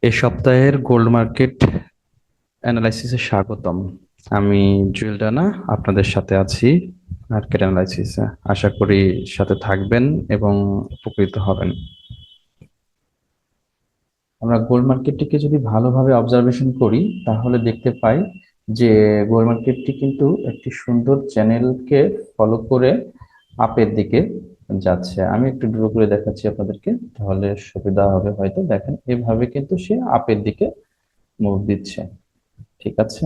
এ সপ্তাহের gold market অ্যানালাইসিসে স্বাগতম। আমি জুয়েল ডানা আপনাদের সাথে আছি মার্কেট অ্যানালাইসিসে। আশা করি সাথে থাকবেন এবং উপকৃত হবেন। আমরা গোল্ড মার্কেটটিকে যদি ভালোভাবে অবজারভেশন করি তাহলে দেখতে পাই যে গোল্ড মার্কেটটি কিন্তু একটি সুন্দর চ্যানেলকে ফলো করে আপের দিকে যাচ্ছে। আমি একটু ড্র করে দেখাচ্ছি আপনাদেরকে, তাহলে সুবিধা হবে। হয়তো দেখেন এভাবে কিন্তু সে আপের দিকে মুভ দিচ্ছে। ঠিক আছে।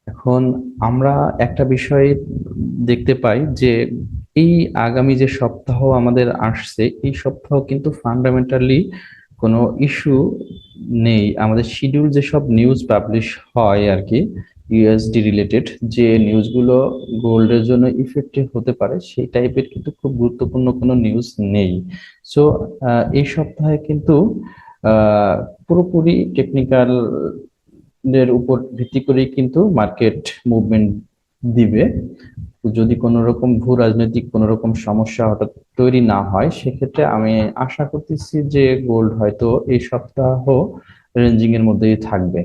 এখন আমরা একটা বিষয় দেখতে পাই যে এই আগামী যে সপ্তাহ আমাদের আসছে, এই সপ্তাহ কিন্তু ফান্ডামেন্টালি কোনো ইস্যু নেই। আমাদের শিডিউল যেসব নিউজ পাবলিশ হয় আর কি, ইউএসডি রিলেটেড যে নিউজগুলো গোল্ডের জন্য ইফেক্টিভ হতে পারে, সেই টাইপের কিন্তু খুব গুরুত্বপূর্ণ কোনো নিউজ নেই। সো এই সপ্তাহে কিন্তু আহ, পুরোপুরি টেকনিক্যাল এর উপর ভিত্তি করেই কিন্তু মার্কেট মুভমেন্ট দিবে। যদি কোনো রকম ভূ রাজনৈতিক কোনো রকম সমস্যা হঠাৎ তৈরি না হয়, সেক্ষেত্রে আমি আশা করতেছি যে গোল্ড হয়তো এই সপ্তাহ রেঞ্জিং এর মধ্যেই থাকবে।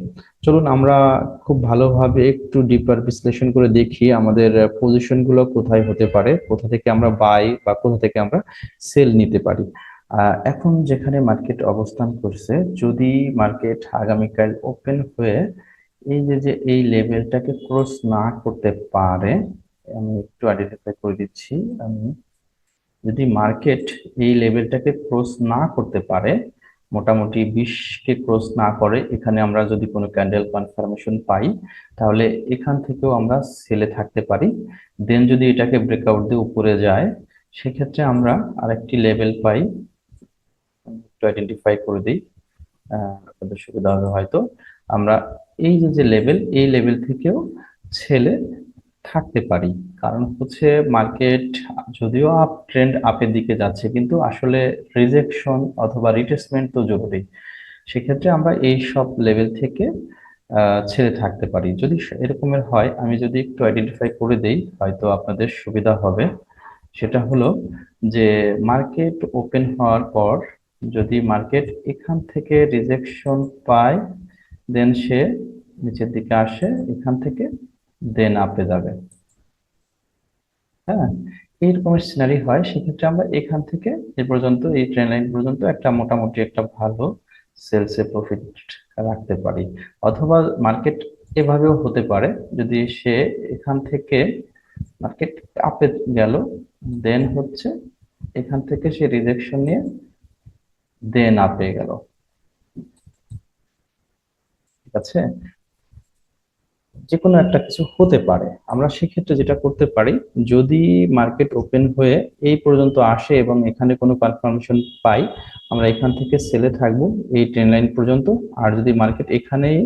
চলুন আমরা খুব ভালোভাবে একটু ডিপার বিশ্লেষণ করে দেখি আমাদের পজিশন গুলো কোথায় হতে পারে, কোথা থেকে আমরা বাই বা কোথা থেকে আমরা সেল নিতে পারি। এখন যেখানে মার্কেট অবস্থান করছে, যদি মার্কেট আগামীকাল ওপেন হয়ে এই যে এই লেভেলটাকে ক্রস না করতে পারে, আমি একটু আইডেন্টিফাই করে দিচ্ছি। আমি যদি মার্কেট এই লেভেলটাকে ক্রস না করতে পারে, মোটামুটি 20 কে ক্রস না করে, এখানে আমরা যদি কোনো ক্যান্ডেল কনফার্মেশন পাই, তাহলে এখান থেকেও আমরা সেলে থাকতে পারি। দেন যদি এটাকে ব্রেকআউট দিয়ে উপরে যায়, সেক্ষেত্রে আমরা আরেকটি লেভেল পাই, একটু আইডেন্টিফাই করে দিই, আপনাদের সুবিধা হবে হয়তো। আমরা এই যে লেভেল, এই লেভেল থেকেও ছেলে থাকতে পারি। কারণ হচ্ছে মার্কেট যদিও আপ ট্রেন্ড আপের দিকে যাচ্ছে, কিন্তু আসলে রিজেকশন অথবা রিটেসমেন্ট তো জরুরি। সেক্ষেত্রে আমরা এই সব লেভেল থেকে ছেড়ে থাকতে পারি। যদি এরকমের হয়, আমি যদি একটু আইডেন্টিফাই করে দেই হয়তো আপনাদের সুবিধা হবে। সেটা হলো যে মার্কেট ওপেন হওয়ার পর যদি মার্কেট এখান থেকে রিজেকশন পায়, দেন সে নিচের দিকে আসে, এখান থেকে দেন আপে যাবে। হ্যাঁ, এইরকমের সিনারি হয়, সেক্ষেত্রে আমরা এখান থেকে এ পর্যন্ত, এই ট্রেন লাইন পর্যন্ত একটা মোটামুটি একটা ভালো সেলসে প্রফিট রাখতে পারি। অথবা মার্কেট এভাবেও হতে পারে, যদি সে এখান থেকে মার্কেট আপে গেল, দেন হচ্ছে এখান থেকে সে রিজেকশন নিয়ে দেন আপে গেল। ঠিক আছে, যে কোনো একটা কিছু হতে পারে। আমরা সেক্ষেত্রে যেটা করতে পারি, যদি মার্কেট ওপেন হয়ে এই পর্যন্ত আসে এবং এখানে কোনো কনফার্মেশন পাই, আমরা এখান থেকে সেলে থাকবো এই ট্রেন লাইন পর্যন্ত। আর যদি মার্কেট এখানেই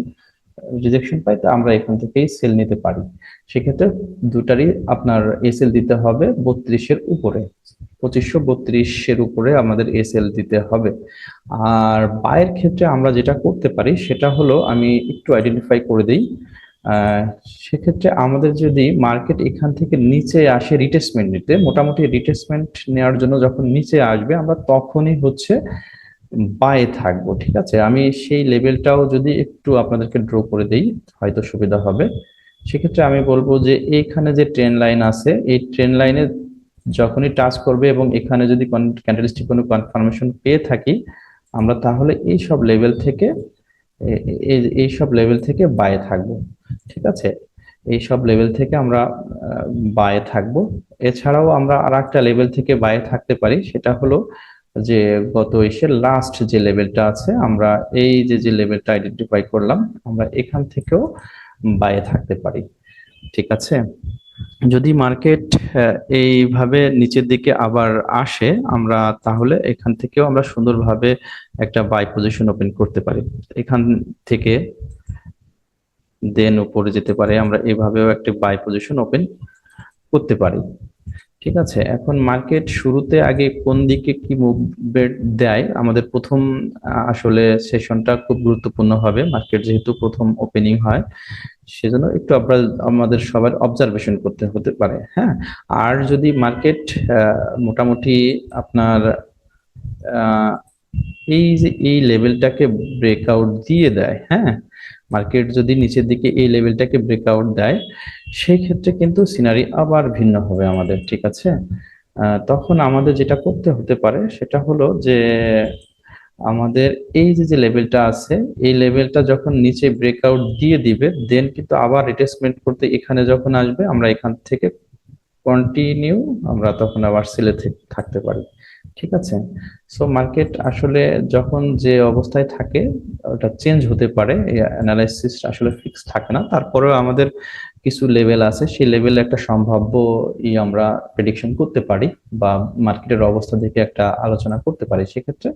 রিজেকশন পাই, তো আমরা এখান থেকেই সেল নিতে পারি। সেক্ষেত্রে দুটারই আপনার এসএল দিতে হবে 32-এর উপরে, 2532-এর উপরে আমাদের এসএল দিতে হবে। আর বায়ের ক্ষেত্রে আমরা যেটা করতে পারি সেটা হলো, আমি একটু আইডেন্টিফাই করে দিই। আহ, সেক্ষেত্রে আমাদের যদি মার্কেট এখান থেকে নিচে আসে রিটেসমেন্ট নিতে, মোটামুটি রিটেসমেন্ট নেওয়ার জন্য যখন নিচে আসবে, আমরা তখনই হচ্ছে বায়ে থাকবো। ঠিক আছে, আমি সেই লেভেলটাও যদি একটু আপনাদেরকে ড্র করে দেই হয়তো সুবিধা হবে। সেক্ষেত্রে আমি বলবো যে এইখানে যে ট্রেন লাইন আছে, এই ট্রেন লাইনে যখনই টাচ করবে এবং এখানে যদি ক্যান্ডেলস্টিক কোনো কনফার্মেশন পেয়ে থাকি, আমরা তাহলে এই সব লেভেল থেকে এই সব লেভেল থেকে বায়ে থাকবো। ঠিক আছে, এই সব লেভেল থেকে আমরা বায়ে থাকবো। এছাড়াও আমরা আর একটা লেভেল থেকে বায়ে থাকতে পারি, সেটা হলো যে গত ইসের লাস্ট যে লেভেলটা আছে, আমরা এই যে লেভেলটা আইডেন্টিফাই করলাম, আমরা এখান থেকেও বায়ে থাকতে পারি। ঠিক আছে, যদি মার্কেট এইভাবে নিচের দিকে আবার আসে, আমরা তাহলে এখান থেকেও আমরা সুন্দরভাবে একটা বাই পজিশন ওপেন করতে পারি। এখান থেকে দেন উপরে যেতে পারে, আমরা এভাবেও একটা বাই পজিশন ওপেন করতে পারি। ঠিক আছে, এখন মার্কেট শুরুতে আগে কোন দিকে কি মুভমেন্ট দেয় আমাদের প্রথম আসলে সেশনটা খুব গুরুত্বপূর্ণ হবে, মার্কেট যেহেতু প্রথম ওপেনিং হয় সেজন্য একটু আপনার আমাদের সবার অবজারভেশন করতে হতে পারে। হ্যাঁ, আর যদি মার্কেট মোটামুটি আপনার আহ, এই যে এই লেভেলটাকে ব্রেকআউট দিয়ে দেয়, হ্যাঁ, মার্কেট যদি নিচের দিকে এই লেভেলটাকে ব্রেকআউট দেয় সেই ক্ষেত্রে কিন্তু সিনারি আবার ভিন্ন হবে আমাদের, ঠিক আছে। তখন আমাদের যেটা করতে হতে পারে সেটা হলো যে আমাদের এই যে যে লেভেলটা আছে এই লেভেলটা যখন নিচে ব্রেকআউট দিয়ে দিবে দেন কিন্তু আবার রিটেস্টমেন্ট করতে এখানে যখন আসবে আমরা এখান থেকে কন্টিনিউ আমরা তখন আবার সেলে থাকতে পারি, ঠিক আছে। সো মার্কেট আসলে যখন যে অবস্থায় থাকে ওটা চেঞ্জ হতে পারে, অ্যানালাইসিস আসলে ফিক্স থাকে না, তারপরেও আমাদের কিছু লেভেল আছে সেই লেভেলে একটা সম্ভাব্য আমরা প্রেডিকশন করতে পারি বা মার্কেটের অবস্থা দেখে একটা আলোচনা করতে পারি। সেক্ষেত্রে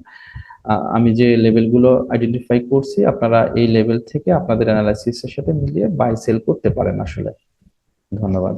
আমি যে লেভেলগুলো আইডেন্টিফাই করছি আপনারা এই লেভেল থেকে আপনাদের অ্যানালাইসিসের সাথে মিলিয়ে বাই সেল করতে পারেন আসলে। ধন্যবাদ।